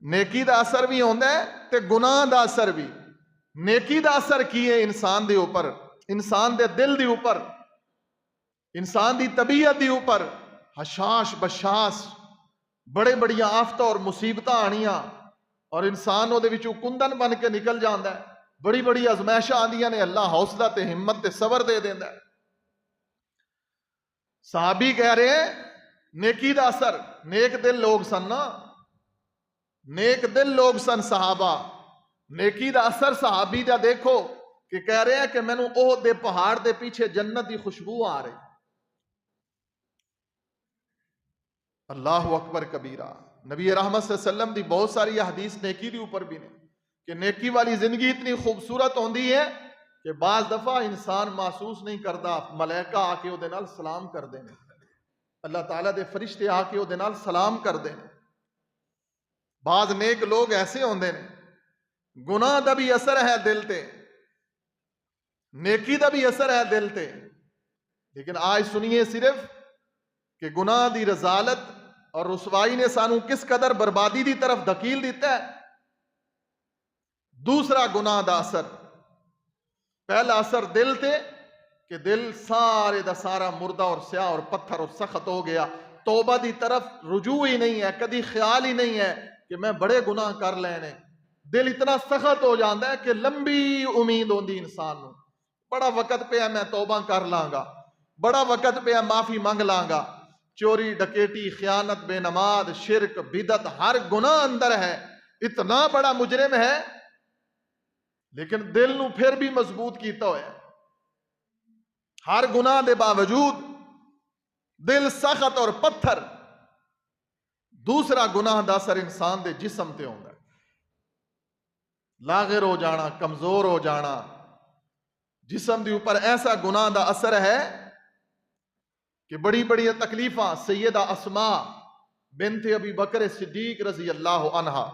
نیکی دا اثر بھی ہوندا ہے تے گناہ دا اثر بھی. نیکی دا اثر کی ہے انسان دے اوپر، انسان دے دل دے اوپر، انسان دی طبیعت دے اوپر حشاش بشاش بڑے بڑیاں آفتاں اور مصیبتاں آنیاں اور انسان او دے وچوں کندن بن کے نکل جاندا ہے. بڑی بڑی آزمائشاں آندیاں نے، اللہ حوصلہ تے ہمت تے صبر دے دیندا ہے. صحابی کہہ رہے ہیں نیکی دا اثر، نیک دل لوگ سن نا، نیک دل لوگ سن صحابہ. نیکی دا اثر صحابی دا دیکھو کہ کہہ رہے ہیں کہ میں نوں احد دے پہاڑ دے پیچھے جنت دی خوشبو آ رہی. اللہ اکبر کبیرہ. نبی رحمت صلی اللہ علیہ وسلم دی بہت ساری حدیث نیکی دی اوپر بھی نے کہ نیکی والی زندگی اتنی خوبصورت ہوندی ہے کہ بعض دفعہ انسان محسوس نہیں کرتا، ملائکہ آ کے وہ نال سلام کر دیں، اللہ تعالیٰ دے فرشتے آ کے وہ نال سلام کر دیں. بعض نیک لوگ ایسے ہوندے نے. گناہ دا بھی اثر ہے دل تے، نیکی دا بھی اثر ہے دل تے. لیکن آج سنیے صرف کہ گناہ دی رذالت اور رسوائی نے سانو کس قدر بربادی دی طرف دھکیل دیتا ہے. دوسرا گناہ دا اثر، پہلا اثر دل تے کہ دل سارے دا سارا مردہ اور سیاہ اور پتھر اور سخت ہو گیا. توبہ دی طرف رجوع ہی نہیں ہے، کدی خیال ہی نہیں ہے کہ میں بڑے گناہ کر لینے. دل اتنا سخت ہو جاتا ہے کہ لمبی امید ہوندی انسان نو، بڑا وقت پہ میں توبہ کر لاں گا، بڑا وقت پہ معافی منگ لاں گا. چوری ڈکیٹی خیانت بے نماز شرک بدعت ہر گناہ اندر ہے، اتنا بڑا مجرم ہے لیکن دل نو پھر بھی مضبوط کیتا ہوا ہے. ہر گناہ دے باوجود دل سخت اور پتھر. دوسرا گناہ دا اثر انسان دے جسم تے ہوندا ہے، لاغر ہو جانا، کمزور ہو جانا. جسم دے اوپر ایسا گناہ دا اثر ہے کہ بڑی بڑی تکلیفاں. سیدہ اسماء بنت ابی بکر صدیق رضی اللہ عنہا،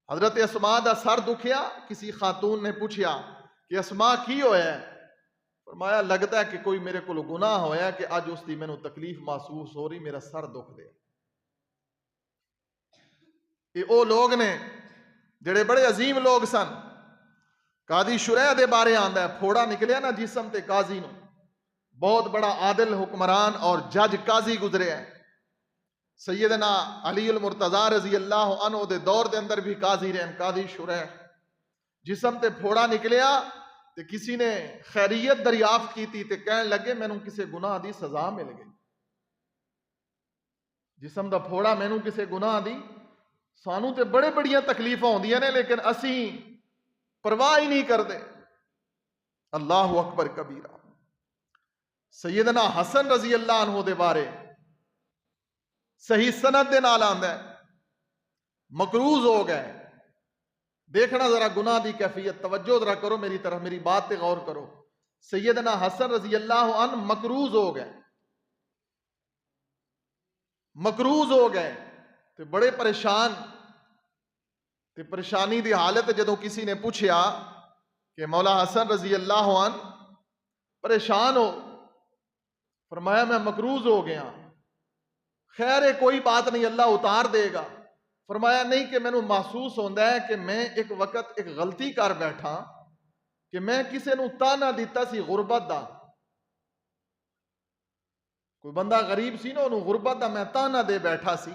حضرت اسماء دا سر دکھیا. کسی خاتون نے پوچھیا کہ اسماء کی ہویا ہے؟ فرمایا لگتا ہے کہ کوئی میرے کو گناہ ہویا ہے کہ اج اس دی مینوں تکلیف محسوس ہو رہی، میرا سر دکھ دے. یہ او لوگ نے جڑے بڑے عظیم لوگ سن. قاضی شریح دے بارے آندا ہے، پھوڑا نکلیا نا جسم تے قاضی نو، بہت بڑا عادل حکمران اور جج قاضی گزرے ہیں. سیدنا علی المرتضی رضی اللہ عنہ دے دور دے اندر بھی قاضی رہن، قاضی شریح. جسم تے پھوڑا نکلیا تے کسی نے خیریت دریافت کی تے کہنے لگے مینوں کسے گناہ دی سزا مل گئی. جسم دا پھوڑا مینوں کسے گناہ دی. سانو تے بڑے بڑیاں تکلیفاں ہوندیاں نے لیکن اسی پرواہ ہی نہیں کرتے. اللہ اکبر کبیرہ. سیدنا حسن رضی اللہ عنہ دے بارے صحیح سند دے نال آندا ہے، مقروض ہو گئے. دیکھنا ذرا گناہ دی کیفیت، توجہ ذرا کرو میری طرف، میری بات تے غور کرو. سیدنا حسن رضی اللہ عنہ مقروض ہو گئے، مقروض ہو گئے تے بڑے پریشان. تے پریشانی دی حالت جدوں کسی نے پوچھیا کہ مولا حسن رضی اللہ عنہ پریشان ہو، فرمایا میں مقروض ہو گیا. خیر ہے کوئی بات نہیں، اللہ اتار دے گا. فرمایا نہیں کہ میں نو محسوس ہوندہ ہے کہ میں ایک وقت ایک غلطی کر بیٹھا کہ میں کسے نو تانا دیتا سی غربت دا. کوئی بندہ غریب سی نا، انہوں غربت دا میں تانا دے بیٹھا سی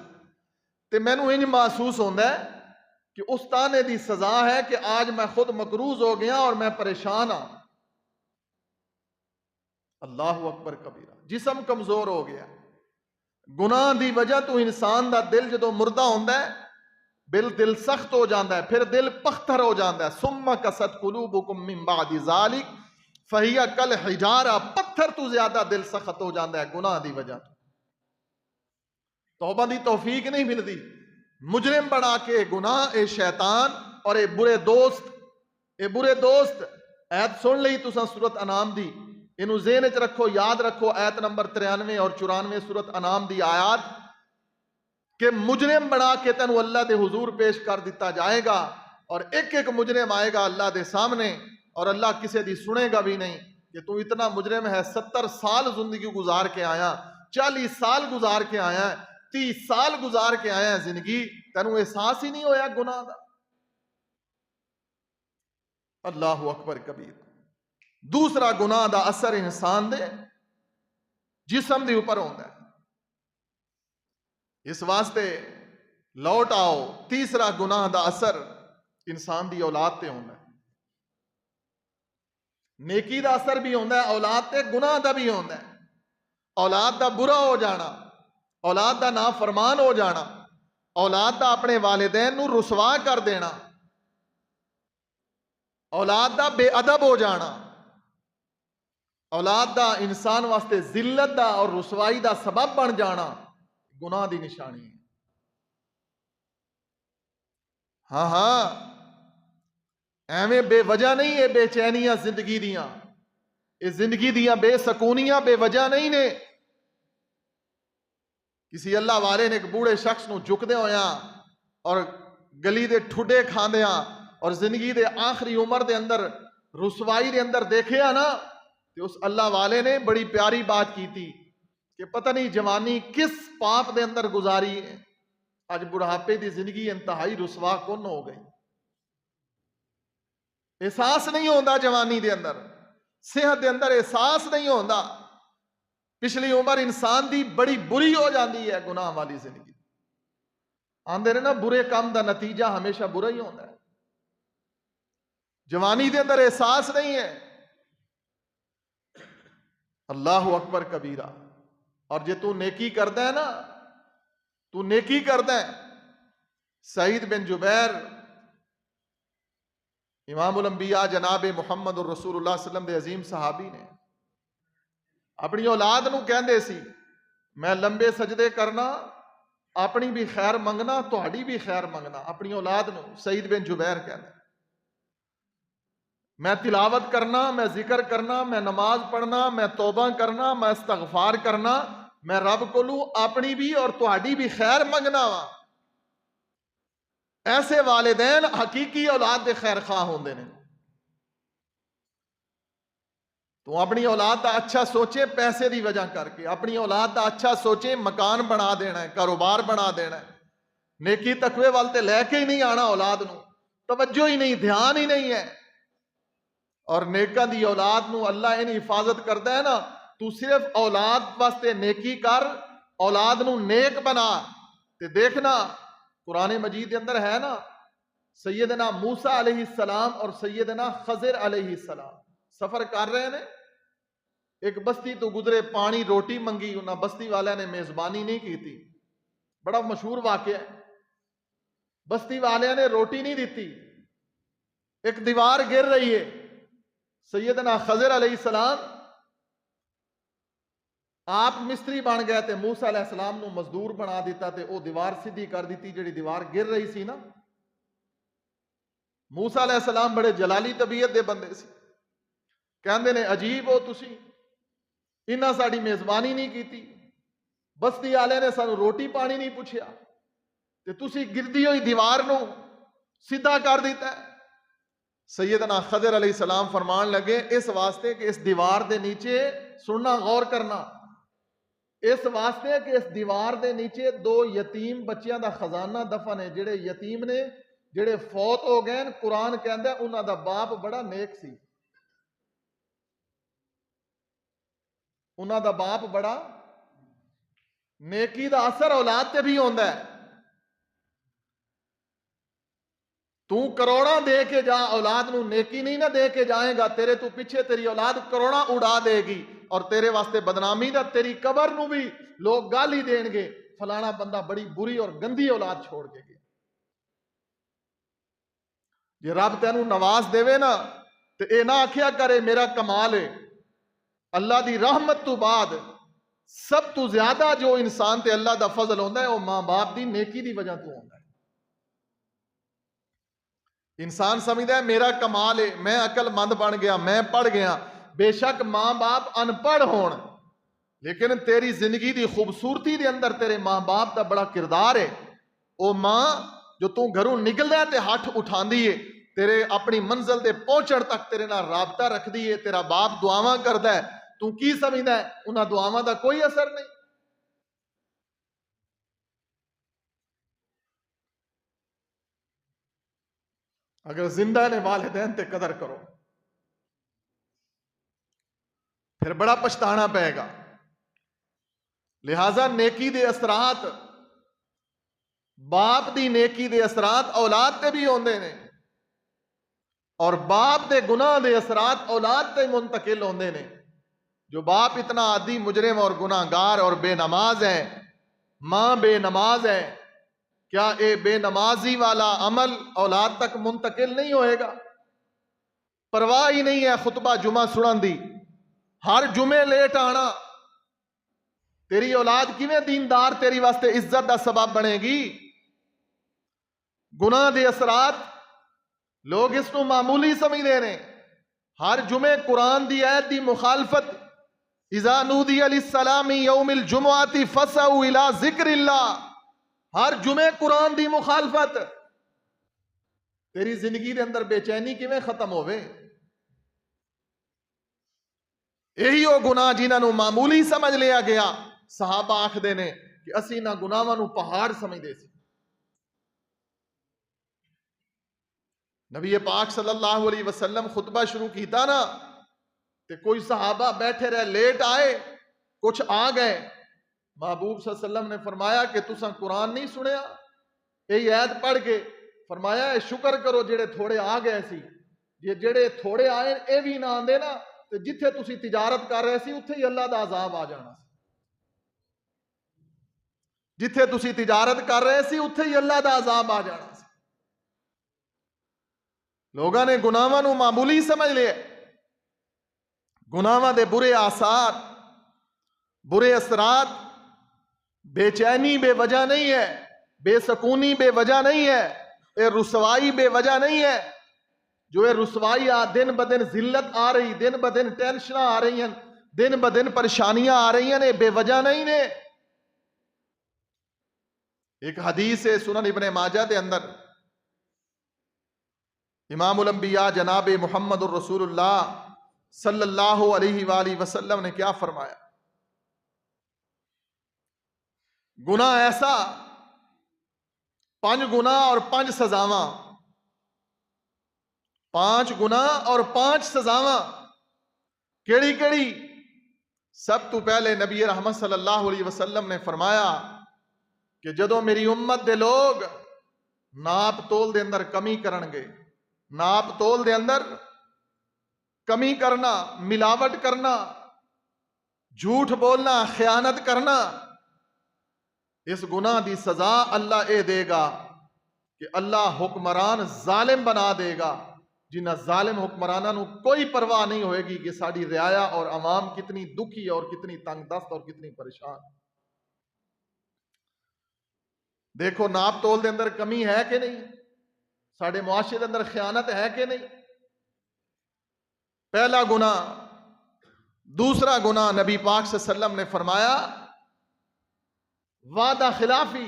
تے میں نو انج محسوس ہوندہ ہے کہ اس تانے دی سزا ہے کہ آج میں خود مقروض ہو گیا اور میں پریشان ہاں. اللہ اکبر کبیرہ. جسم کمزور ہو گیا گناہ دی وجہ تو. انسان دا دل جدو مردہ ہوندہ ہے دل سخت ہو جاندہ ہے، پھر دل پختر ہو جاندہ ہے. ثم قست قلوبکم من بعد ذالک فہی کالحجارہ. پتھر تو زیادہ دل سخت ہو جاندہ ہے گناہ دی وجہ تو. توبہ دی توفیق نہیں ملتی. مجرم بنا کے گناہ اے شیطان اور اے برے دوست. اے برے دوست ایت سن لئی تساں سورۃ انعام دی، انہوں ذہن وچ رکھو، یاد رکھو. ایت نمبر 93 اور 94 سورۃ انعام دی آیات کہ مجرم بنا کے تینوں اللہ دے حضور پیش کر دیتا جائے گا اور ایک ایک مجرم آئے گا اللہ دے سامنے اور اللہ کسے دی سنے گا بھی نہیں کہ تو اتنا مجرم ہے. 70 سال زندگی گزار کے آیا، 40 سال گزار کے آیا، 30 سال گزار کے آیا ہے زندگی تینوں احساس ہی نہیں ہویا گناہ دا۔ اللہ اکبر کبیر۔ دوسرا گناہ دا اثر انسان دے جسم دے اوپر ہوندا ہے، اس واسطے لوٹ آؤ تیسرا گناہ دا اثر انسان دی اولاد تے ہوندا ہے۔ نیکی دا اثر بھی ہوندا ہے اولاد تے، گناہ دا بھی ہوندا ہے۔ اولاد دا برا ہو جانا، اولاد دا نافرمان ہو جانا، اولاد دا اپنے والدین نو رسوا کر دینا، اولاد دا بے ادب ہو جانا، اولاد دا انسان واسطے ذلت دا اور رسوائی دا سبب بن جانا گناہ دی نشانی ہے۔ ہاں ہاں ایویں بے وجہ نہیں ہے بے چینیاں زندگی دیاں، یہ زندگی دیاں بے سکونیاں بے وجہ نہیں نے۔ کسی اللہ والے نے ایک بوڑھے شخص نو جھکدے ہویا اور گلی دے ٹھڈے کھاندیاں اور زندگی دے آخری عمر دے اندر رسوائی دے اندر دیکھیا نا، تو اس اللہ والے نے بڑی پیاری بات کی تھی کہ پتہ نہیں جوانی کس پاپ دے اندر گزاری ہے، اج بڑھاپے دی زندگی انتہائی رسوا کن ہو گئی۔ احساس نہیں ہوندا جوانی دے اندر، صحت دے اندر احساس نہیں ہوندا، پچھلی عمر انسان دی بڑی بری ہو جاندی ہے گناہ والی زندگی۔ آندے نے نا برے کام دا نتیجہ ہمیشہ برا ہی ہوندا ہے۔ جوانی دے اندر احساس نہیں ہے۔ اللہ اکبر کبیرہ۔ اور جے تو نیکی کردا ہے نا، تو نیکی کردا ہے۔ سعید بن جبیر امام الانبیاء جناب محمد الرسول اللہ صلی اللہ علیہ وسلم دے عظیم صحابی نے اپنی اولاد نو کہندے سی میں لمبے سجدے کرنا، اپنی بھی خیر منگنا، تہاڈی بھی خیر منگنا۔ اپنی اولاد نو سعید بن جبیر کہندا میں تلاوت کرنا، میں ذکر کرنا، میں نماز پڑھنا، میں توبہ کرنا، میں استغفار کرنا، میں رب کولوں اپنی بھی اور تہاڈی بھی خیر منگنا وا۔ ایسے والدین حقیقی اولاد دے خیر خواہ ہوندے نے۔ تو اپنی اولاد دا اچھا سوچے پیسے دی وجہ کر کے، اپنی اولاد دا اچھا سوچے مکان بنا دینا ہے، کاروبار بنا دینا ہے، نیکی تقوی وال تے لے کے ہی نہیں آنا اولاد نو، توجہ ہی نہیں، دھیان ہی نہیں ہے۔ اور نیکاں دی اولاد نو اللہ ان حفاظت کردا ہے نا، تو صرف اولاد واسطے نیکی کر، اولاد نو نیک بنا تے دیکھنا قرآن مجید کے اندر ہے نا، سیدنا موسیٰ علیہ السلام اور سیدنا خضر علیہ السلام سفر کر رہے ہیں، ایک بستی تو گزرے، پانی روٹی منگی، انہاں بستی والے نے میزبانی نہیں کی تھی، بڑا مشہور واقعہ ہے۔ بستی والے نے روٹی نہیں دیتی، ایک دیوار گر رہی ہے، سیدنا خضر علیہ السلام آپ مستری بن گئے تے موسیٰ علیہ السلام نو مزدور بنا دیتا تے او دیوار سیدھی کر دیتی جڑی دیوار گر رہی سی نا۔ موسیٰ علیہ السلام بڑے جلالی طبیعت دے بندے سی، کہندے نے عجیب ہو تسی، انہاں ساڈی میزبانی نہیں کیتی، بستی والے نے سانو روٹی پانی نہیں پوچھیا تے تسی گردی ہوئی دیوار نو سیدھا کر دیتا ہے۔ سیدنا خضر علیہ السلام فرمان لگے اس واسطے کہ اس دیوار دے نیچے سننا غور کرنا، اس واسطے کہ اس دیوار دے نیچے دو یتیم بچیاں دا خزانہ دفن ہے، جڑے یتیم نے، جڑے فوت ہو گئے، قرآن کہندا ہے انہاں دا باپ بڑا نیک سی، انہاں دا باپ بڑا نیکی دا اثر اولاد تے بھی ہوندا ہے۔ تو کروڑاں دے کے جا، اولاد نو نیکی نہیں نہ دے کے جائیں گا، تیرے تو پیچھے تیری اولاد کروڑاں اڑا دے گی، اور تیرے واسطے بدنامی دا، تیری قبر نو بھی لوگ گالی دین گے، فلانا بندہ بڑی بری اور گندی اولاد چھوڑ کے گیا۔ یہ رب تینو نواز دے نا تے اے نہ آکھیا کرے میرا کمال ہے۔ اللہ دی رحمت تو بعد سب تو زیادہ جو انسان تے اللہ دا فضل ہوندا ہے وہ ماں باپ دی نیکی دی وجہ تو ہوندا ہے۔ انسان سمجھدا ہے میرا کمال ہے، میں عقل مند بن گیا، میں پڑھ گیا، بے شک ماں باپ ان پڑھ ہون، لیکن تیری زندگی دی خوبصورتی دے اندر تیرے ماں باپ دا بڑا کردار ہے۔ او ماں جو تو گھروں نکلدا ہے تے ہاتھ اٹھاندی ہے، تیرے اپنی منزل دے پہنچن تک تیرے نال رابطہ رکھ دی ہے، تیرا باپ دعاواں کردا ہے، تو کی سمجھدا ہے انہاں دعاواں دا کوئی اثر نہیں؟ اگر زندہ نے والدین تے قدر کرو پھر بڑا پچھتانا پائے گا. لہذا نیکی دے اثرات باپ دی نیکی دے اثرات اولاد تے بھی ہوندے نے اور باپ دے گناہ دے اثرات اولاد تے منتقل ہوندے نے. جو باپ اتنا عادی مجرم اور گناہگار اور بے نماز ہے، ماں بے نماز ہے، کیا اے بے نمازی والا عمل اولاد تک منتقل نہیں ہوئے گا؟ پرواہ ہی نہیں ہے خطبہ جمعہ سنن دی، ہر جمعے لیٹ آنا. تیری اولاد کیویں دیندار تیری واسطے عزت دا سبب بنے گی؟ گناہ دے اثرات لوگ اس کو معمولی سمجھتے ہیں. ہر جمعے قرآن دی آیت دی مخالفت، اذا نودی للصلاۃ یوم الجمعۃ فاسعوا الی ذکر اللہ، ہر جمعے قرآن دی مخالفت. تیری زندگی دے اندر بے چینی کیویں ختم ہوئے؟ یہی وہ گناہ جنہاں نو معمولی سمجھ لیا گیا. صحابہ آکھدے نے کہ اسی نہ گناہاں نو پہاڑ سمجھدے سی. نبی پاک صلی اللہ علیہ وسلم خطبہ شروع کیتا نا تے کوئی صحابہ بیٹھے رہے، لیٹ آئے، کچھ آ گئے. محبوب صلی اللہ علیہ وسلم نے فرمایا کہ تساں قرآن نہیں سنیا؟ یہ آیت پڑھ کے فرمایا اے شکر کرو جڑے تھوڑے آ گئے سی، یہ جڑے تھوڑے آئے اے بھی نہ آندے نا تے جتھے تسی تجارت کر رہے سی اتھے ہی اللہ دا عذاب آ جانا سی. جتھے تسی تجارت کر رہے سی اتھے ہی اللہ دا عذاب آ جانا سی. لوگاں نے گناہاں نو معمولی سمجھ لیا. گناہاں دے برے آثار، برے اثرات، بے چینی بے وجہ نہیں ہے، بے سکونی بے وجہ نہیں ہے، اے رسوائی بے وجہ نہیں ہے. جو اے رسوائی دن بدن ذلت آ رہی، دن بدن ٹینشن آ رہی ہیں، دن بدن پریشانیاں آ رہی ہیں، بے وجہ نہیں نے. ایک حدیث ہے سنن ابن ماجہ دے اندر، امام الانبیاء جناب محمد الرسول اللہ صلی اللہ علیہ وآلہ وسلم نے کیا فرمایا؟ گناہ ایسا، 5 گناہ اور 5 سزاواں، 5 گناہ اور 5 سزاواں. کیڑی کیڑی؟ سب تو پہلے نبی رحمت صلی اللہ علیہ وسلم نے فرمایا کہ جدوں میری امت دے لوگ ناپ تول دے اندر کمی کرنگے، ناپ تول دے اندر کمی کرنا، ملاوٹ کرنا، جھوٹ بولنا، خیانت کرنا، اس گناہ دی سزا اللہ اے دے گا کہ اللہ حکمران ظالم بنا دے گا. جنہ ظالم حکمرانہ نو کوئی پرواہ نہیں ہوئے گی کہ ساڑی رعایا اور عوام کتنی دکھی اور کتنی تنگ دست اور کتنی پریشان. دیکھو ناپ تول دے اندر کمی ہے کہ نہیں؟ ساڑے معاشرے دے اندر خیانت ہے کہ نہیں؟ پہلا گناہ. دوسرا گناہ نبی پاک صلی اللہ علیہ وسلم نے فرمایا وعدہ خلافی.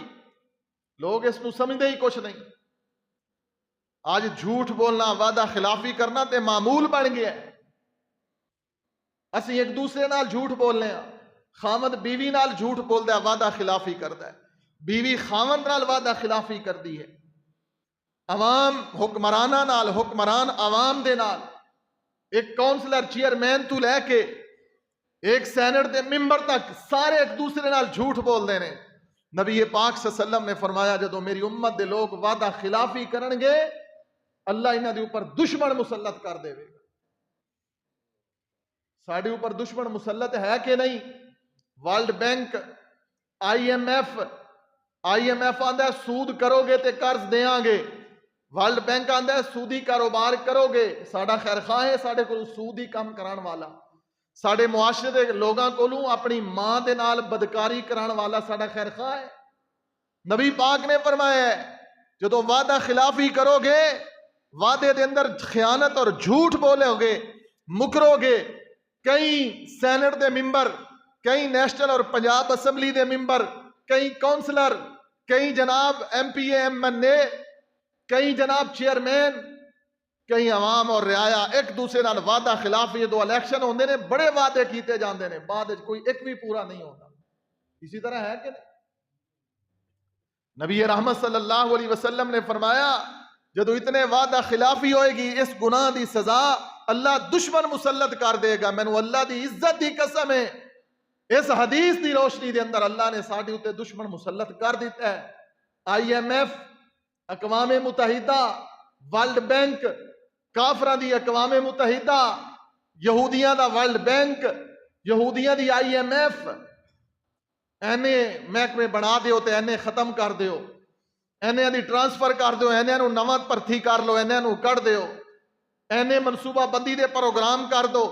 لوگ اس کو سمجھتے ہی کچھ نہیں. آج جھوٹ بولنا، وعدہ خلافی کرنا تے معمول بن گیا ہے. اسی ایک دوسرے نال جھوٹ بولنے ہیں. خامد بیوی نال جھوٹ بولدا ہے، وعدہ خلافی کردا ہے. بیوی خامد نال وعدہ خلافی کردی ہے. عوام حکمرانہ نال، حکمران عوام دے نال، ایک کونسلر چیئرمین تو لے کے ایک سینٹ دے ممبر تک سارے ایک دوسرے نال جھوٹ بول دے نے. نبی پاک صلی اللہ علیہ وسلم نے فرمایا جدو میری امت دے لوگ وعدہ خلافی کرن گے اللہ انہاں دے اوپر دشمن مسلط کر دے گا. ساڑے اوپر دشمن مسلط ہے کہ نہیں؟ World Bank, I M F آندا ہے سود کرو گے تے قرض دیاں گے. ورلڈ بینک آندا ہے سودی کاروبار کرو گے. ساڑا خیر خواہ ہے ساڑے کو سودی کام کران والا. ساڑے معاشرے دے لوگاں کولوں اپنی ماں دے نال بدکاری کران والا ساڑا خیر خواہ ہے. نبی پاک نے فرمایا ہے جدو وعدہ خلافی کرو گے، وعدے دے اندر خیانت اور جھوٹ بولو گے، مکرو گے، کئی سینٹ دے ممبر، کئی نیشنل اور پنجاب اسمبلی دے ممبر، کئی کونسلر، کئی جناب M P A M N A, کئی جناب چیئرمین، کئی عوام اور رعایا ایک دوسرے نال وعدہ خلافی جدو الیکشن ہوندے نے بڑے وعدے کیتے جاندے نے، بعد کوئی ایک بھی پورا نہیں ہوتا. اسی طرح ہے کہ نہیں؟ نبی رحمت صلی اللہ علیہ وسلم نے فرمایا جدو اتنے وعدہ خلافی ہوئے گی اس گناہ دی سزا اللہ دشمن مسلط کر دے گا. مینوں اللہ دی عزت دی قسم ہے اس حدیث دی روشنی دے اندر اللہ نے ساڈے اوتے دشمن مسلط کر دیتا ہے. IMF، اقوام متحدہ، ورلڈ بینک، کافراں دی اقوام متحدہ، یہودیاں دا ورلڈ بینک، یہودیاں دی IMF، اینے محکمے بنا دیو تے اینے ختم کر دیو، اینے دی ٹرانسفر کر دیو، اینے نو نواں پرتھی کر لو، اینے نو کٹ دیو، اینے منصوبہ بندی دے پروگرام کر دو،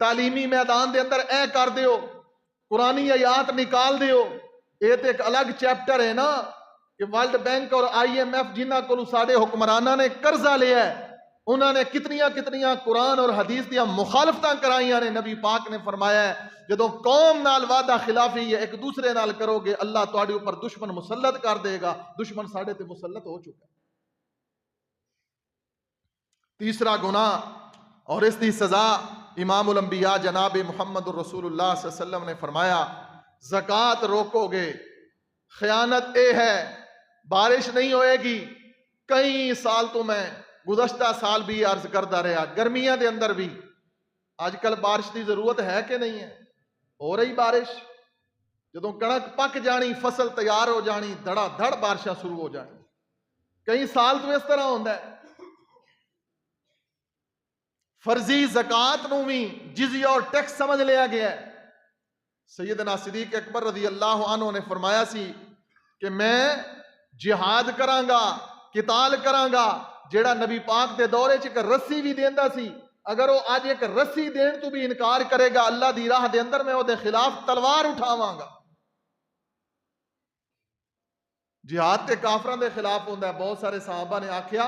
تعلیمی میدان دے اندر اے کر دیو، قرآنی آیات نکال دیو. یہ تو ایک الگ چیپٹر ہے نا کہ ورلڈ بینک اور IMF جنہ کو ساڈے حکمرانہ نے قرضہ لیا ہے انہوں نے کتنیاں قرآن اور حدیث دیا مخالفتاں کرائیاں نے. نبی پاک نے فرمایا ہے جدوں قوم نال وعدہ خلافی یا ایک دوسرے نال کرو گے اللہ تواڈے اوپر دشمن مسلط کر دے گا. دشمن ساڈے تے مسلط ہو چکا ہے. تیسرا گناہ اور اس دی سزا امام الانبیاء جناب محمد الرسول اللہ صلی اللہ علیہ وسلم نے فرمایا زکوٰۃ روکو گے خیانت اے ہے بارش نہیں ہوئے گی. کئی سال تو میں گزشتہ سال بھی عرض کرتا رہا گرمیاں دے اندر بھی آج کل بارش دی ضرورت ہے کہ نہیں ہے؟ ہو رہی بارش. جدوں کڑک پک جانی فصل تیار ہو جانی دھڑا دھڑ بارشاں شروع ہو جانی. کئی سال تو اس طرح ہوتا ہے. فرضی زکوٰۃ نو بھی جزیہ اور ٹیکس سمجھ لیا گیا ہے. سیدنا صدیق اکبر رضی اللہ عنہ نے فرمایا سی کہ میں جہاد کراں گا قتال کراں گا. جیڑا نبی پاک دے دورے چ ایک رسی بھی دیندا سی اگر وہ آج ایک رسی دین تو بھی انکار کرے گا اللہ دی راہ دے اندر میں وہ دے خلاف تلوار اٹھاواں گا. جہاد تے کافراں دے خلاف ہوندا ہے. بہت سارے صحابہ نے آکھیا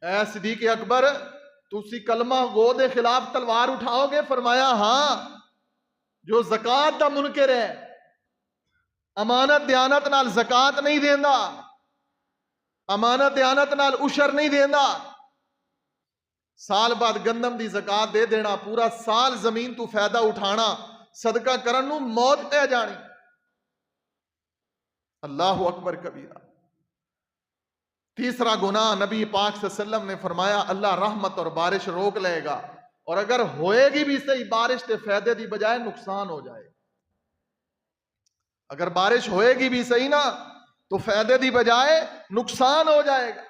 اے صدیق اکبر تسی کلمہ گو دے خلاف تلوار اٹھاؤ گے؟ فرمایا ہاں جو زکوٰۃ دا منکر ہے امانت دیانت نال زکوٰۃ نہیں دیندا امانت دیانت نال عشر نہیں دیندا سال بعد گندم دی زکوٰۃ دے دینا پورا سال زمین تو فائدہ اٹھانا صدقہ کرن نو موت پہ جانی. اللہ اکبر کبیرہ. تیسرا گناہ نبی پاک صلی اللہ علیہ وسلم نے فرمایا اللہ رحمت اور بارش روک لے گا اور اگر ہوئے گی بھی صحیح بارش تے فائدے دی بجائے نقصان ہو جائے. اگر بارش ہوئے گی بھی صحیح نا تو فائدے دی بجائے نقصان ہو جائے گا.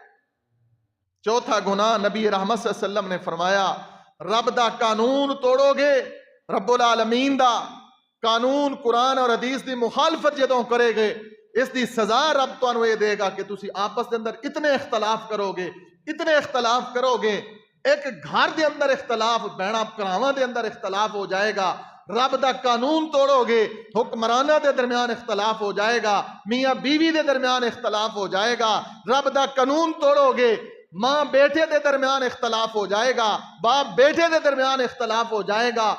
چوتھا گناہ نبی رحمت صلی اللہ علیہ وسلم نے فرمایا رب دا قانون توڑو گے رب العالمین دا قانون قرآن اور حدیث دی مخالفت جدوں کرے گے اس دی سزا رب تانوں یہ دے گا کہ تسی آپس دے اندر اتنے اختلاف کرو گے ایک گھر دے اندر اختلاف بہنا بھراواں دے اندر اختلاف ہو جائے گا. رب دا قانون توڑو گے حکمرانہ دے درمیان اختلاف ہو جائے گا میاں بیوی دے درمیان اختلاف ہو جائے گا. رب دا قانون توڑو گے ماں بیٹے دے درمیان اختلاف ہو جائے گا باپ بیٹے دے درمیان اختلاف ہو جائے گا.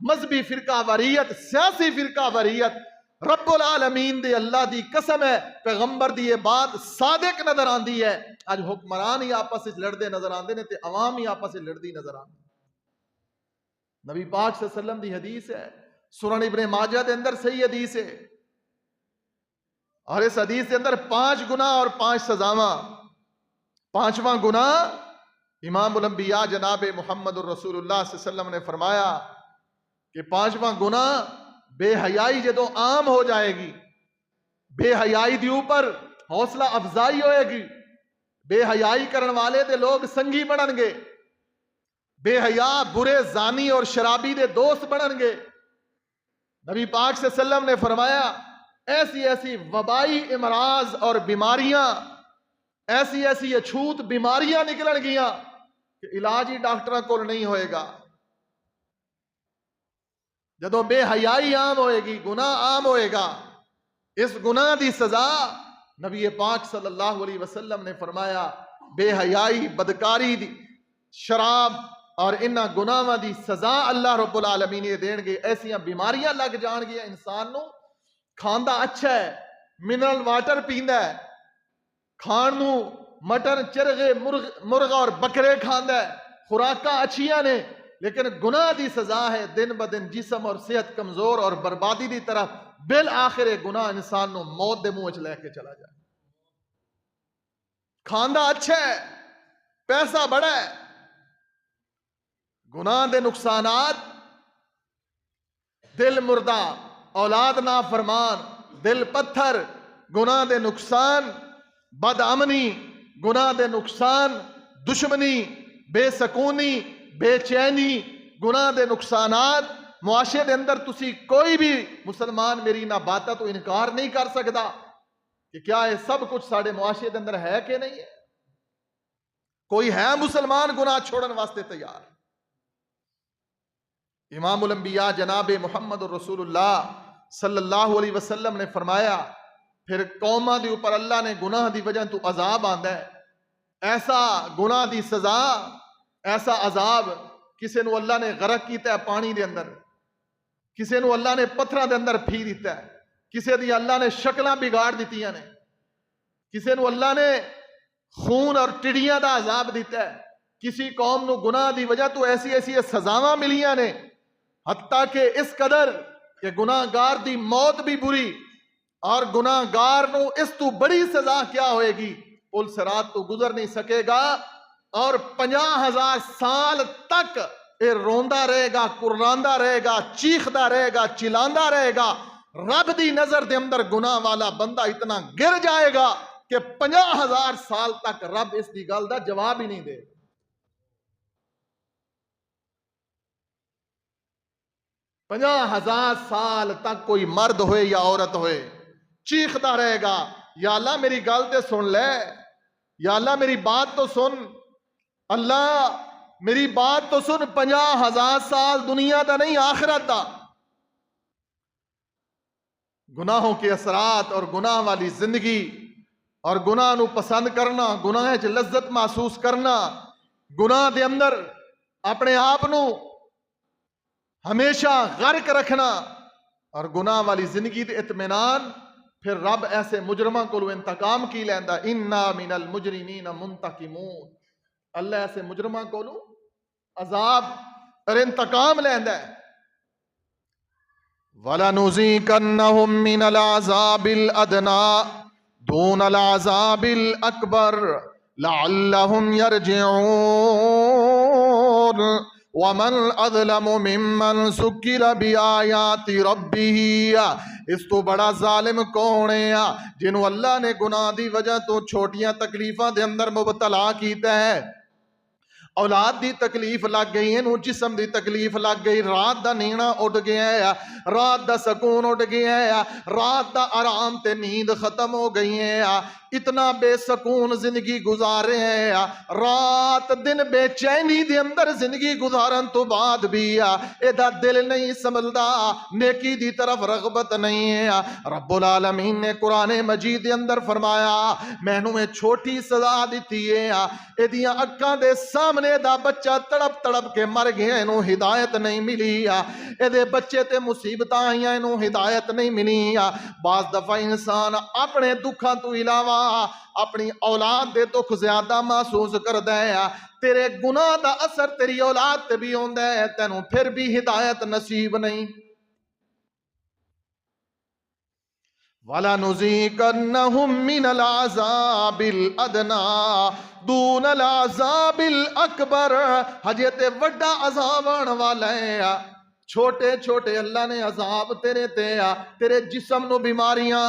مذہبی فرقہ واریت سیاسی فرقہ واریت رب العالمین دے اللہ دی قسم ہے پیغمبر دی یہ بات صادق نظر آندی ہے. آج حکمران ہی آپس وچ لڑدے نظر آندے نے تے عوام ہی آپس وچ لڑدی نظر آندی. نبی پاک صلی اللہ علیہ وسلم دی حدیث ہے سنن ابن ماجہ دے اندر صحیح حدیث ہے اور اس حدیث دے اندر 5 گناہ اور 5 سزاواں. 5واں گناہ امام الانبیاء جناب محمد الرسول اللہ صلی اللہ علیہ وسلم نے فرمایا کہ 5واں گناہ بے حیائی جدوں عام ہو جائے گی بے حیائی دی اوپر حوصلہ افزائی ہوئے گی بے حیائی کرن والے دے لوگ سنگی بنن گے بے حیا برے زانی اور شرابی دے دوست بنن گے. نبی پاک صلی اللہ علیہ وسلم نے فرمایا ایسی وبائی امراض اور بیماریاں ایسی اچھوت بیماریاں نکلن گیاں کہ علاج ہی ڈاکٹراں کول نہیں ہوئے گا. جدوں بے حیائی عام ہوئے گی گناہ عام ہوئے گا اس گناہ دی سزا نبی پاک صلی اللہ علیہ وسلم نے فرمایا بے حیائی بدکاری دی شراب اور انہاں گناہاں دی سزا اللہ رب العالمین یہ دین گے. ایسیاں بیماریاں لگ جان گیا انسان نو کھاندا اچھا ہے منرل واٹر پیندا ہے کھان نو مٹن چرغے مرغ اور بکرے کھاندا ہے خوراکاں اچھیاں نے لیکن گناہ دی سزا ہے دن بدن جسم اور صحت کمزور اور بربادی دی طرف بالآخر گناہ انسان نو موت دے منہ وچ لے کے چلا جائے. کھاندا اچھا ہے پیسہ بڑا ہے، گناہ دے نقصانات، دل مردہ، اولاد نافرمان، دل پتھر، گناہ دے نقصان، بد امنی، گناہ دے نقصان، دشمنی، بے سکونی، بے چینی، گناہ دے نقصانات معاشرے دے اندر تسی کوئی بھی مسلمان میری نہ باتاں تو انکار نہیں کر سکتا کہ کیا یہ سب کچھ ساڑھے معاشرے دے اندر ہے کہ نہیں ہے؟ کوئی ہے مسلمان گناہ چھوڑن واسطے تیار؟ امام الانبیاء جناب محمد رسول اللہ صلی اللہ علیہ وسلم نے فرمایا پھر قوماں دے اوپر اللہ نے گناہ دی وجہ تو عذاب آندا ہے، ایسا گناہ دی سزا، ایسا عذاب، کسے نو اللہ نے غرق کیتا ہے پانی دے اندر، کسے نو اللہ نے پتھراں دے اندر پھی دیتا ہے، کسے دی اللہ نے شکلاں بگاڑ دیتیاں نے، کسے نو اللہ نے خون اور ٹڈیاں دا عذاب دیتا ہے، کسی قوم نو گناہ دی وجہ تو ایسی ایسی سزاواں ملیاں نے، حتیٰ کہ اس قدر کہ گناہ گار دی موت بھی بری، اور گناہ گار نو اس تو بڑی سزا کیا ہوئے گی، پل صراط تو گزر نہیں سکے گا، اور 50,000 سال تک یہ روندا رہے گا، کرلاندہ رہے گا، چیخدا رہے گا، چلاندا رہے گا۔ رب دی نظر دے اندر گناہ والا بندہ اتنا گر جائے گا کہ 50,000 سال تک رب اس دی گل دا جواب ہی نہیں دے۔ 50,000 سال تک کوئی مرد ہوئے یا عورت ہوئے چیختا رہے گا، یا اللہ میری گل تے سن لے، یا اللہ میری بات تو سن، اللہ میری بات تو سن۔ 50,000 سال دنیا دا نہیں، آخرت دا۔ گناہوں کے اثرات اور گناہ والی زندگی اور گناہ نو پسند کرنا، گناہ وچ لذت محسوس کرنا، گناہ دے اندر اپنے آپ نو ہمیشہ غرق رکھنا، اور گناہ والی زندگی دے اطمینان، پھر رب ایسے مجرماں کو انتقام کی لیندا، انا من المجرمین منتقمون، اللہ ایسے مجرماں کو عذاب اور انتقام لیندا ہے۔ وَلَنُذِيقَنَّهُم مِّنَ الْعَذَابِ الْأَدْنَىٰ دُونَ الْعَذَابِ الْأَكْبَرِ لَعَلَّهُمْ يَرْجِعُونَ وَمَنْ أَظْلَمُ مِمَّنْ ذُكِّرَ بِآيَاتِ رَبِّهِ، اس تو بڑا ظالم کون ہے جنہوں اللہ نے گناہ دی وجہ تو چھوٹیاں تکلیفاں دے اندر مبتلا کیتا ہے۔ اولاد دی تکلیف لگ گئی ہے، جسم دی تکلیف لگ گئی، رات دا نینا اٹھ گیا ہے، رات دا سکون اٹھ گیا ہے، رات دا آرام تے نیند ختم ہو گئی ہے، اتنا بے سکون زندگی گزار رہے ہیں، رات دن بے چینی دے اندر زندگی گزارن تو بعد بھی ایدہ دل نہیں سنبھلدا، نیکی دی طرف رغبت نہیں ہے۔ رب العالمین نے قرآن مجید دے اندر فرمایا میں نے چھوٹی سزا دیتی ہے، ایدیاں اکھاں دے سامنے دا بچہ تڑپ تڑپ کے مر گیا، انہوں ہدایت نہیں ملی، ایدے بچے تے مصیبتاں آئیاں، انہوں ہدایت نہیں ملی۔ بعض دفعہ انسان اپنے دکھاں تو علاوہ اپنی اولاد دے دکھ زیادہ محسوس کردا ہے، تیرے گناہ دا اثر تیری اولاد تے بھی ہوندا ہے، تینوں پھر بھی ہدایت نصیب نہیں۔ وَلَنُذِيقَنَّهُم مِّنَ الْعَذَابِ الْأَدْنَىٰ دُونَ الْعَذَابِ الْأَكْبَرِ، ہجے تے وڈا عذاب آن والا ہے، چھوٹے چھوٹے اللہ نے عذاب تیرے تے، تیرے جسم نو بیماریاں،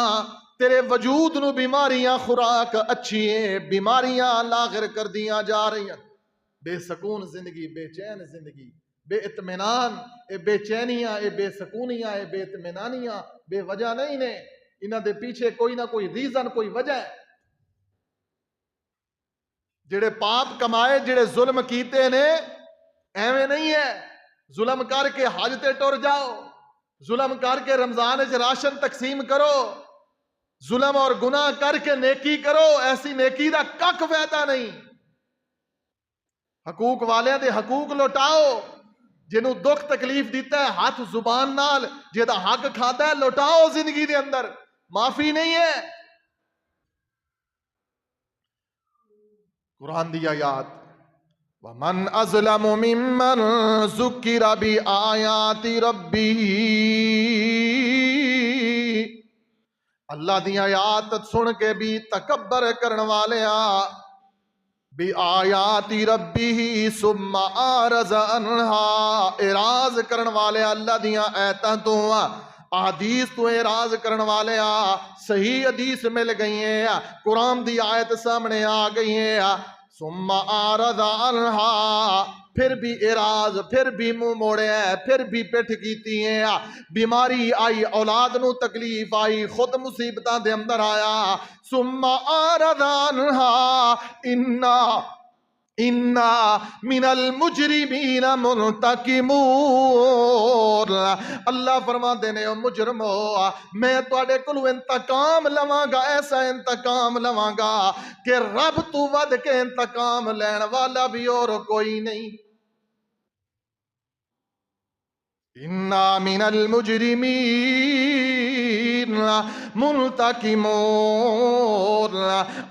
تیرے وجود نو بیماریاں، خوراک اچھی ہے، بیماریاں لاغر کر دیاں جا رہی ہیں، بے سکون زندگی، بے چین زندگی، بے اطمینان، اے بے چینیاں، اے بے سکونیاں، اے بے اطمینانیاں بے وجہ نہیں نے، انہاں دے پیچھے کوئی نہ کوئی ریزن، کوئی وجہ ہے۔ جڑے پاپ کمائے، جڑے ظلم کیتے نے، ایویں نہیں ہے ظلم کر کے حج تے ٹر جاؤ، ظلم کر کے رمضان وچ راشن تقسیم کرو، ظلم اور گناہ کر کے نیکی کرو، ایسی نیکی دا کک فائدہ نہیں۔ حقوق والے دے حقوق لوٹاؤ، جنہوں دکھ تکلیف دیتا ہے ہاتھ زبان نال، جہاں حق کھاتا ہے لوٹاؤ زندگی دے اندر، معافی نہیں ہے۔ قرآن دی آیات وَمَنْ أَظْلَمُ مِمَّنْ ذُكِّرَ بِآيَاتِ رَبِّهِ، اللہ دی آیات سن کے بھی تکبر کرن والے بِآیَاتِ رَبِّهِ ثُمَّ أَعْرَضَ عَنْهَا، اعراض کرن والے اللہ دیاں ایتاں تو احادیث تو اعراض کرن والے صحیح حدیث مل گئی ہیں، قرآن دی آیت سامنے آ گئی ہیں، ثُمَّ أَعْرَضَ عَنْهَا، پھر بھی اعراض، پھر بھی منہ موڑے ہیں، پھر بھی پٹھ کیتی ہیں، بیماری آئی، اولاد نو تکلیف آئی، خود مصیبتاں دے اندر آیا، ثُمَّ أَعْرَضَ عَنْهَا اِنَّا مِنَ الْمُجْرِمِينَ مُنْتَقِمُونَ، اللہ فرما دینے او مجرمو، میں تواڈے کولوں انتقام لواں گا، ایسا انتقام لواں گا کہ رب تو ود کے انتقام لین والا بھی اور کوئی نہیں۔ اِنَّا مِنَ الْمُجْرِمِينَ مُنْتَقِمُونَ،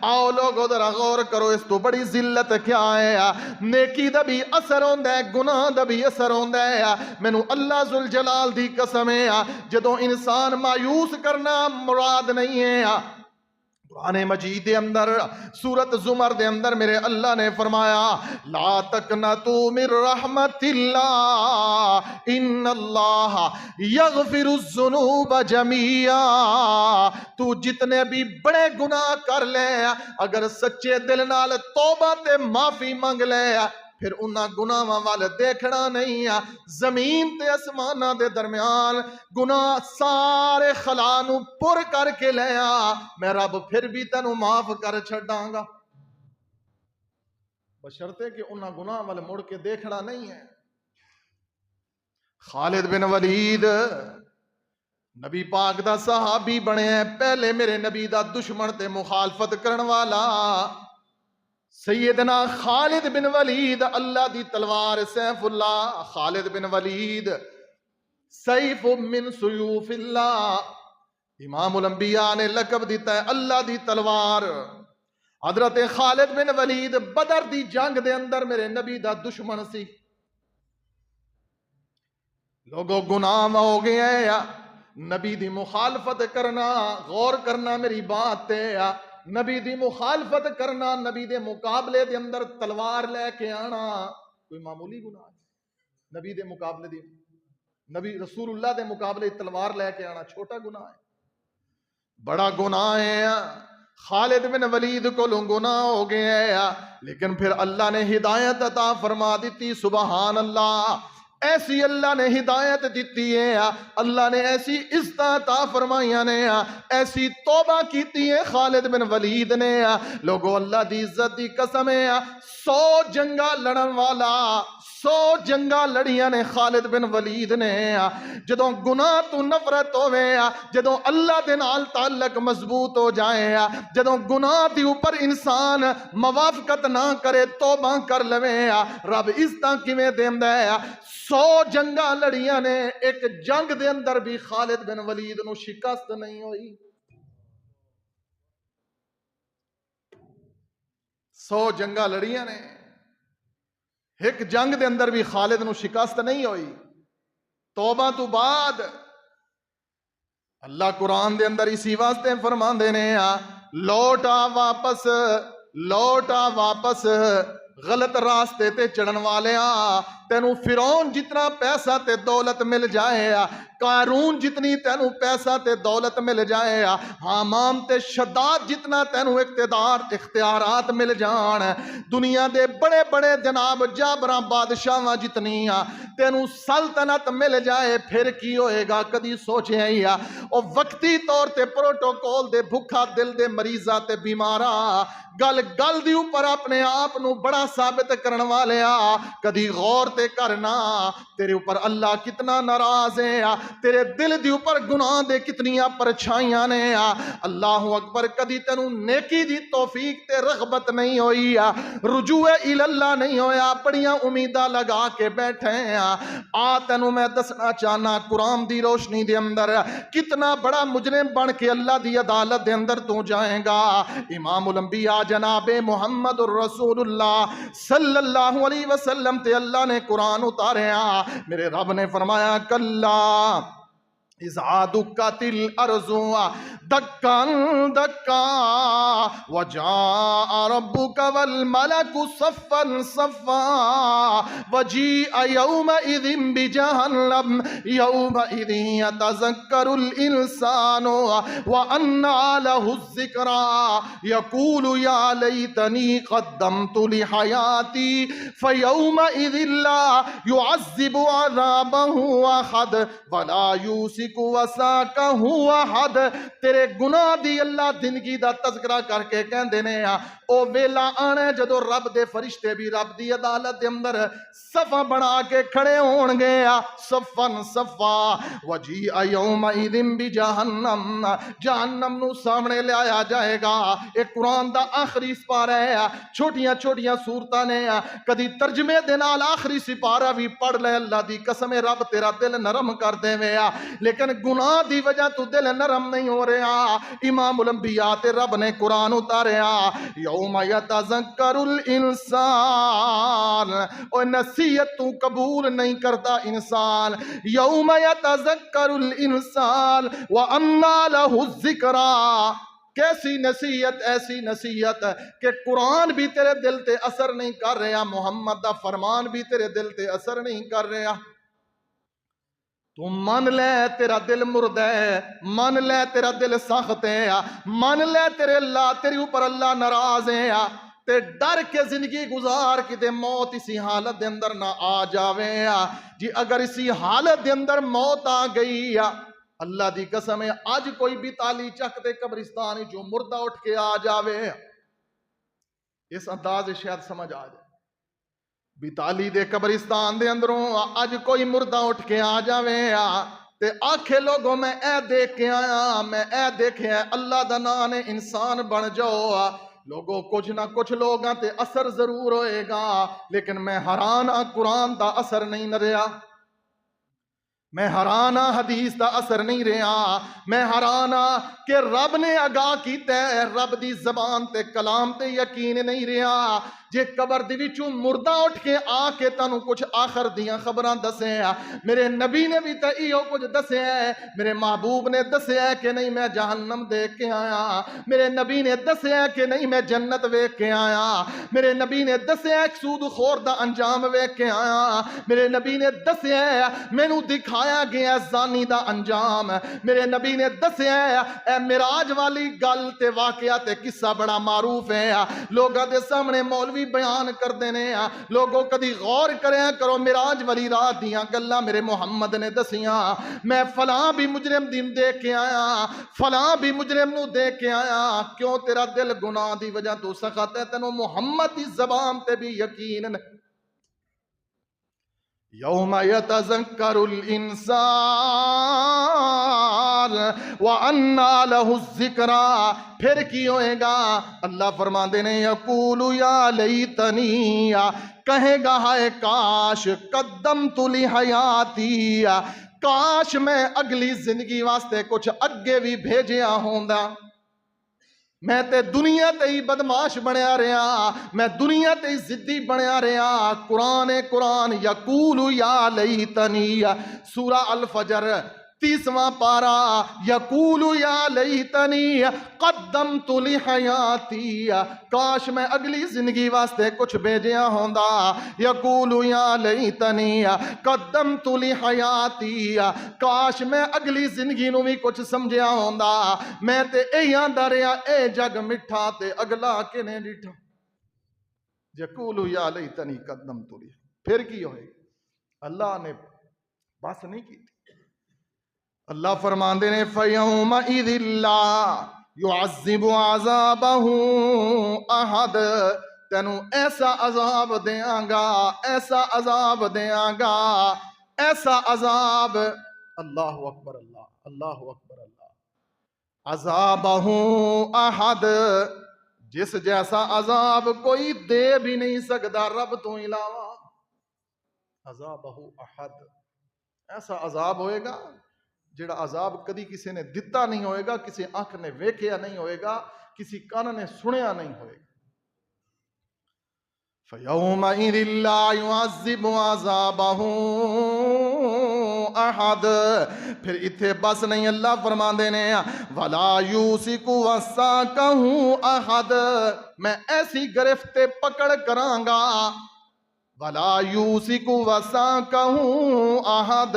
آؤ لوگو ذرا غور کرو، اس تو بڑی ذلت کیا ہے؟ نیکی دا بھی اثر ہوندا ہے، گناہ دا بھی اثر ہوندا ہے۔ مینوں اللہ ذوالجلال دی قسم ہے، جدوں انسان مایوس کرنا مراد نہیں ہے، قرآن مجید دے اندر سورت زمر دے اندر میرے اللہ نے فرمایا لا تقنطوا من رحمت اللہ ان اللہ یغفر الذنوب جميعا، تو جتنے بھی بڑے گناہ کر لے اگر سچے دل نال توبہ تے معافی مانگ لے پھر انہاں گناہاں وال دیکھنا نہیں، زمین تے اسماناں دے درمیان گناہ سارے خلا نو پر کر کے لیا میں رب پھر بھی تینوں معاف کر چھڈاں گا، بشرطے کہ انہاں گناہ وال مڑ کے دیکھنا نہیں ہے۔ خالد بن ولید نبی پاک دا صحابی بنے ہیں، پہلے میرے نبی دا دشمن تے مخالفت کرن والا سیدنا خالد بن ولید، اللہ دی تلوار سیف اللہ، خالد بن ولید سیف من سیوف اللہ، امام الانبیاء نے لقب دیتا ہے اللہ دی تلوار۔ حضرت خالد بن ولید بدر دی جنگ دے اندر میرے نبی دا دشمن سی، لوگوں گناہ ہو گئے ہیں، نبی دی مخالفت کرنا، غور کرنا میری بات تے، نبی دی مخالفت کرنا، نبی دے مقابلے دے اندر تلوار لے کے آنا کوئی معمولی گناہ ہے؟ نبی دے مقابلے دی، نبی رسول اللہ دے مقابلے تلوار لے کے آنا چھوٹا گناہ ہے؟ بڑا گناہ ہے۔ خالد بن ولید کو گناہ ہو گئے ہیں، لیکن پھر اللہ نے ہدایت عطا فرما دیتی، سبحان اللہ، ایسی اللہ نے ہدایت دیتی ہے، اللہ نے ایسی عزت عطا فرمائیاں نے، ایسی توبہ کیتی ہے خالد بن ولید نے، لوگوں اللہ دی عزت دی قسم ہے 100 جنگاں لڑن والا، 100 جنگاں لڑیاں نے خالد بن ولید نے، جدوں گناہ تو نفرت ہوئے، جدوں اللہ دے نال تعلق مضبوط ہو جائے، جدوں گناہ دی اوپر انسان موافقت نہ کرے توبہ کر لوے، رب عزتاں کیویں دیندا ہے؟ 100 جنگاں لڑیاں نے، ایک جنگ دے اندر بھی خالد بن ولید نو شکست نہیں ہوئی، 100 جنگاں لڑیاں نے، ایک جنگ دے اندر بھی خالد نو شکست نہیں ہوئی۔ توبہ تو بعد اللہ قرآن دے اندر اسی واسطے فرمان دینے لوٹا واپس غلط راستے تے چڑھن والے تینوں فرعون جتنا پیسہ تے دولت مل جائے، قارون جتنی تینوں پیسہ تے دولت مل جائے، حامان تے شداد جتنا تینوں اقتدار اختیارات مل جان، دنیا دے بڑے بڑے جناب جابراں بادشاہاں جتنی تینوں سلطنت مل جائے، پھر کی ہوئے گا؟ کدی سوچے ہی او وقتی طور تے پروٹوکول دے بھکھا دل دے مریضاں تے بیماراں گل دی اوپر اپنے آپ نو بڑا ثابت کرن والے کدی غور تے کرنا تیرے اوپر اللہ کتنا ناراض ہے، تیرے دل دی اوپر گناہ دے کتنیاں پرچھائیاں نے، اللہ اکبر، کدی تینوں نیکی دی توفیق تے رغبت نہیں ہوئی، رجوع اللہ نہیں ہویا، بڑیاں امیداں لگا کے بیٹھے تینوں میں دسنا چاہنا قرآن دی روشنی دے اندر کتنا بڑا مجرم بن کے اللہ دی عدالت دے اندر تو جائے گا۔ امام الانبیاء جناب محمد الرسول اللہ صلی اللہ علیہ وسلم تے اللہ نے قرآن اتاریا، میرے رب نے فرمایا کلا اذا دکت الارض دکا دکا وجاء ربک والملک صفا صفا وجیء یومئذ بجہنم یومئذ یتذکر الانسان وانى له الذکری یقول یا لیتنی قدمت لحیاتی فیومئذ لا يعذب عذابه احد ولا یوسک وساکہ احد. تیرے گناہ دی اللہ زندگی دا تذکرہ کر کے کہندے نے او ویلا آنا جدو رب دے فرشتے بھی رب دی عدالت دے اندر صفا بنا کے کھڑے ہون گے صفن صفا وجیء یومئذ بجہنم جہنم نو سامنے لے آیا جائے گا. ایک قرآن دا آخری سپارہ ہے چھوٹیاں چھوٹیاں سورتاں نے کدی ترجمے دے نال آخری سپارہ بھی پڑھ لے اللہ دی قسم رب تیرا دل نرم کر دے لیکن گناہ دی وجہ تو دل نرم نہیں ہو رہا. امام الانبیاء تے رب نے قرآن اتاریا یوم یتذکر الانسان اور نصیحت تو قبول نہیں کرتا انسان. یوم یتذکر الانسان وانى له الذکری. کیسی نصیحت؟ ایسی نصیحت کہ قرآن بھی تیرے دل تے اثر نہیں کر رہا, محمد دا فرمان بھی تیرے دل تے اثر نہیں کر رہا. تو من لے تیرا دل مردہ ہے, من لے تیرا دل سخت ہے, من لے تیرے اوپر اللہ ناراض ہے, تے ڈر کے زندگی گزار کتے موت اسی حالت دے اندر نہ آ جاوے. جی اگر اسی حالت دے اندر موت آ گئی اللہ دی قسم ہے آج کوئی بھی تالی چک دے قبرستان جو مردہ اٹھ کے آ جاوے, اس انداز شاید سمجھ آ جائے. بیتالی دے قبرستان دے اندروں آج کوئی مردہ اٹھ کے آ جاوے تے آکھے لوگوں میں اے دیکھ کے آیا, میں اے دیکھے اللہ دا نام نے انسان بن جاؤ. لوگوں کچھ نہ کچھ لوگاں تے اثر ضرور ہوئے گا, لیکن میں حیران قرآن دا اثر نہیں نہ رہا, میں حیران حدیث دا اثر نہیں رہا, میں حیران کہ رب نے آگاہ کیتا ہے, رب دی زبان تے کلام تے یقین نہیں رہا. جے قبر دی وچوں مردہ اٹھ کے آ کے تانوں کچھ آخر دیاں خبراں دسے, میرے نبی نے بھی تے ایہو کچھ دسے ہے, میرے محبوب نے دسے ہے کہ نہیں میں جہنم دیکھ کے آیا, میرے نبی نے دسے ہے کہ نہیں میں جنت ویکھ کے آیا, میرے نبی نے دسے ہے سود خور دا انجام ویکھ کے آیا, میرے نبی نے دسے ہے مینوں دکھایا گیا زانی دا انجام, میرے نبی نے دسے ہے اے معراج والی گل تے واقعہ تے قصہ بڑا معروف ہے, لوگاں دے سامنے مولوی بیان کر دینے, لوگوں کدی غور کریں کرو معراج والی رات دیاں گلاں میرے محمد نے دسیاں, میں فلاں بھی مجرم دن دیکھ کے آیا, فلاں بھی مجرم نو دیکھ کے آیا. کیوں تیرا دل گناہ دی وجہ تو سخت ہے, تینوں محمد دی زبان تے بھی یقین نہیں. یوم یتذکر الانسان وَأَنَّى لَهُ الذِّكْرَى. پھر کی ہوئے گا؟ اللہ فرماندے نے یقول یا لیتنی, کہے گا ہائے کاش قدمت لحیاتی, کاش میں اگلی زندگی واسطے کچھ اگے بھی بھیجیا ہوندا. میں تے دنیا تے ہی بدماش بنیا رہا, میں دنیا تے ہی ضدی بنیا رہا. قرآن یقول یا لیتنی, سورہ الفجر 30واں پارا, یقول یا لیتنی قدمت لحیاتی, کاش میں اگلی زندگی واسطے کچھ بھیجیا ہوندا. یقول یا لیتنی قدمت لحیاتی, کاش میں اگلی زندگی نو بھی کچھ سمجھیا ہوندا. میں تے اے آندا رہیا اے جگ مٹھا تے اگلا کنے ڈٹھا. یقول یا لیتنی قدمت لحیاتی. پھر کی ہوئے؟ اللہ نے بس نہیں کی. اللہ فرماندے نے فَيَوْمَئِذٍ لَا يُعَذِّبُ عَذَابَهُ أَحَدٌ, تینوں ایسا عذاب دیاں گا, ایسا عذاب دیاں گا, ایسا عذاب. اللہ اکبر, اللہ اکبر, اللہ. عذابہ احد, جس جیسا عذاب کوئی دے بھی نہیں سکتا رب تو علاوہ. عذابہ احد, ایسا عذاب ہوئے گا جڑا عذاب کدی کسی نے دتا نہیں ہوئے گا, کسی آنکھ نے ویکھیا نہیں ہوئے گا, کسی کان نے سنیا نہیں ہوئے گا. فَيَوْمَئِذٍ لَا يُعَذِّبُ عَذَابَهُ احد. پھر اتھے بس نہیں, اللہ فرما دینے وَلَا يُوسِكُ وَثَاقَهُ احد, میں ایسی گرفت پکڑ کراں گا. وَلَا يُوسِكُ وَثَاقَهُ احد,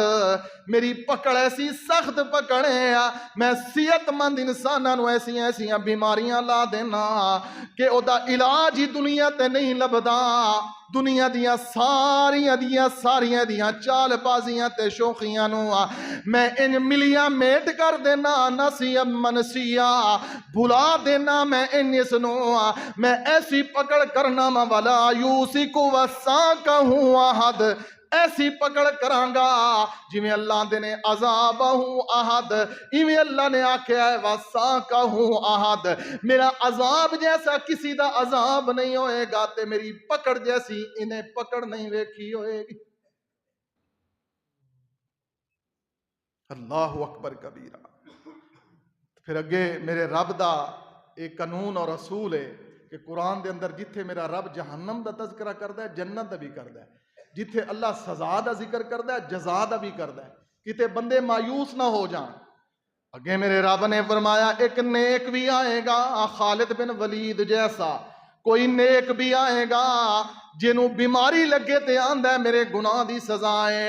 میری پکڑ ایسی سخت پکڑے, میں صحت مند انساناں نو ایسیاں بیماریاں لا دینا کہ او دا علاج ہی دنیا تے نہیں لبدا. دنیا دیاں ساریاں دیاں چال بازیاں تے شوخیاں نو میں ان ملیاں میٹ کر دینا, نسیب منسیا بھلا دینا میں ان اس نو, میں ایسی پکڑ کرنا ما. وَلَا يُوسِكُ وَثَاقَهُ احد, ایسی پکڑ کرانگا جویں اللہ دے نے عذابہ احد, ایویں اللہ نے آکھیا ہے وَثَاقَهُ احد, میرا عذاب جیسا کسی دا عذاب نہیں ہوئے گا تے میری پکڑ جیسی انہیں پکڑ نہیں ویکھی ہوئے گی. اللہ اکبر کبیرہ. پھر اگے میرے رب دا ایک قانون اور اصول ہے کہ قرآن دے اندر جتھے میرا رب جہنم دا تذکرہ کردا ہے جنت دا بھی کردا ہے, جتھے اللہ سزا دا ذکر کردا ہے جزا دا بھی کردا ہے, کتے بندے مایوس نہ ہو جان. اگے میرے رب نے فرمایا ایک نیک بھی آئے گا خالد بن ولید جیسا, کوئی نیک بھی آئے گا جنوں بیماری لگے تے آندا ہے میرے گناہ دی سزا ہے,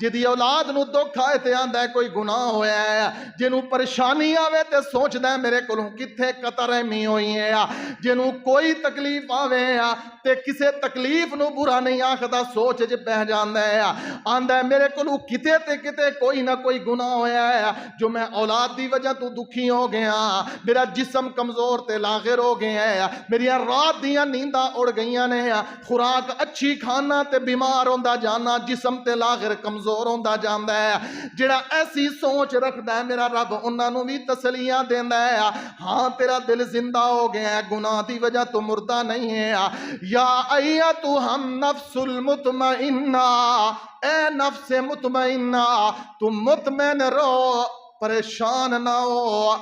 جدی اولاد نو دکھ آئے تے آندا ہے کوئی گناہ ہویا ہے, جنوں پریشانی آوے تے سوچدا ہے میرے کولوں کتھے قطع رحمی ہوئی ہے, جنوں کوئی تکلیف آوے تے کسے تکلیف نو برا نہیں آکھدا, سوچ وچ بہ جاندا ہے, آندا ہے میرے کولوں کتے تے کتے کوئی نہ کوئی گناہ ہویا ہے جو میں اولاد دی وجہ تو دکھی ہو گیا, میرا جسم کمزور تے لاغر ہو گیا ہے, میری رات دیاں نینداں اڑ گئیاں نے, خوراک اچھی کھانا تے بیمار ہوندا جانا, جسم تے لاغر کمزور ہوندا جاندا ہے. جڑا ایسی سوچ رکھدا ہے میرا رب انہاں نو بھی تسلیاں دیندا ہے, ہاں تیرا دل زندہ ہو گیا ہے, گناہ دی وجہ تو مردہ نہیں ہے. یا ایتھا النفس المطمئنہ, اے نفس مطمئنہ تم مطمئن رہو, پریشان نہ ہو.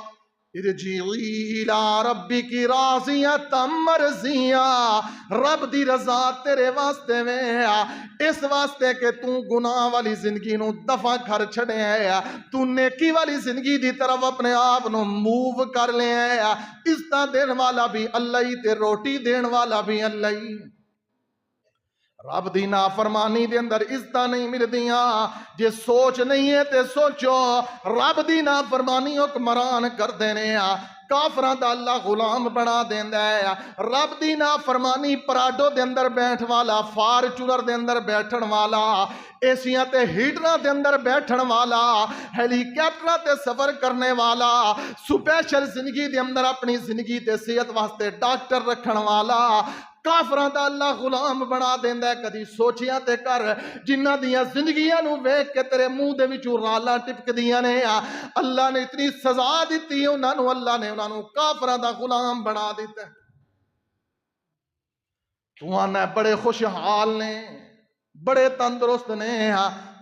ارجعی الی ربک راضیۃ مرضیہ, رب دی رضا تیرے واسطے میں, اس واسطے کہ تو گناہ والی زندگی نو دفع کر چھڑے ہے, تو نیکی والی زندگی دی طرف اپنے آپ نو موو کر لے ہے. عزتاں دین والا بھی اللہ ہی تے روٹی دین والا بھی اللہ ہی. رب دی نافرمانی دے اندر عزتاں نہیں ملدیاں, جے سوچ نہیں ہے تے سوچو, رب دی نافرمانی حکمران کر دینے, کافراں دا اللہ غلام بنا دیندا ہے. رب دی نافرمانی پراڈو دے اندر بیٹھ والا, فارچونر دے اندر بیٹھن والا, ایسیاں تے ہیٹراں دے اندر بیٹھن والا, ہیلی کاپٹراں تے سفر کرنے والا, سپیشل زندگی دے اندر اپنی زندگی تے صحت واسطے ڈاکٹر رکھن والا, کافراں دا اللہ غلام بنا دیندا ہے. کدی سوچیاں تے کر جنہاں دیاں زندگیاں نو ویکھ کے تیرے منہ دے وچوں رالاں ٹپکدیاں نے, اللہ نے اتنی سزا دتی انہاں نو, اللہ نے انہاں نو کافراں دا غلام بنا دتا. تو آنا بڑے خوشحال نے, بڑے تندرست نے,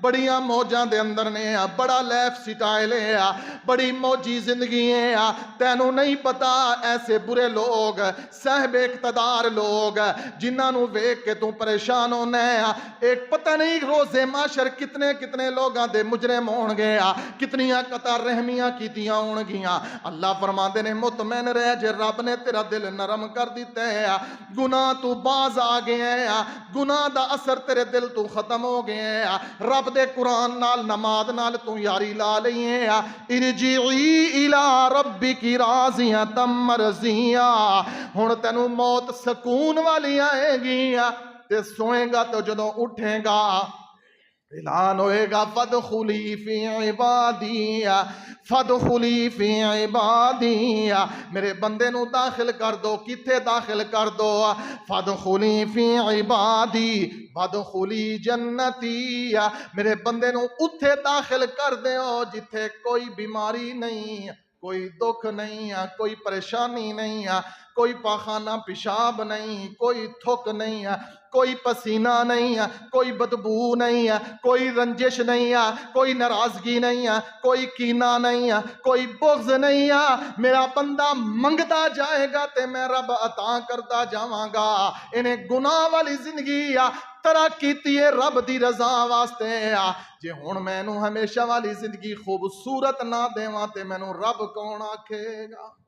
بڑیاں موجاں دے اندر نے, بڑا لائف سٹائل ہے, بڑی موجی زندگی ہے. تینوں نہیں پتا ایسے برے لوگ, صاحب اقتدار لوگ جنہاں نو ویکھ کے تو پریشان ہونا ہے, ایک پتہ نہیں روزے معاشر کتنے کتنے لوگاں دے مجرم ہون گے, کتنیاں قطع رحمیاں کیتیاں ہون گیاں. اللہ فرماندے نے مطمئن رہ, جے رب نے تیرا دل نرم کر دیتا ہے, گناہ تو باز آ گئے ہیں, گناہ دا اثر تیرے دل تو ختم ہو گئے ہیں, رب دے قرآن نال نماز نال تو یاری لا لئی ہے. ارجعی الی ربک راضیۃ مرضیہ, ہن تینوں موت سکون والی آئے گی تے سوئے گا تو جدوں اٹھے گا اعلان ہوئے گا فادخلی فی عبادی, فادخلی فی عبادی, میرے بندے نو داخل کر دو. کتھے داخل کر دو؟ فادخلی فی عبادی وادخلی جنتی, میرے بندے نو اتھے داخل کر دیو جتھے کوئی بیماری نہیں, کوئی دکھ نہیں, کوئی پریشانی نہیں, کوئی پاخانہ پیشاب نہیں، کوئی تھک نہیں ہے، کوئی پسینہ نہیں ہے، کوئی بدبو نہیں ہے، کوئی رنجش نہیں ہے، کوئی ناراضگی نہیں ہے، کوئی کینہ نہیں ہے، کوئی بغض نہیں ہے۔ میرا بندہ منگتا جائے گا تے میں رب عطا کرتا جاواں گا۔ انہیں گناہ والی زندگی ترا کیتی ہے رب دی رضا واسطے جے ہن مینوں ہمیشہ والی زندگی خوبصورت نہ دیواں تے مینوں رب کون آکھے گا؟